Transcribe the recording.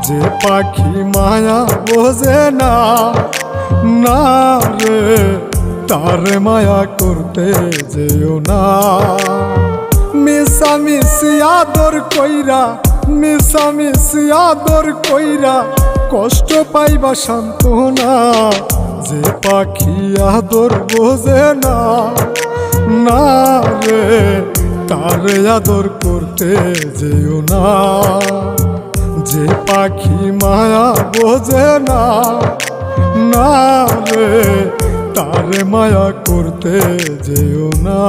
যে পাখি মায়া বোঝে না, না রে তারে মায়া করতে যেও না। মিশামিশি আদর কইরা, মিশামিশি আদর কইরা কষ্ট পাইবা সান্ত্বনা। যে পাখি আদর বোঝে না, না রে তারে আদর করতে যেও না। যে পাখি মায়া বোঝে না, না রে তারে মায়া করতে যেও না।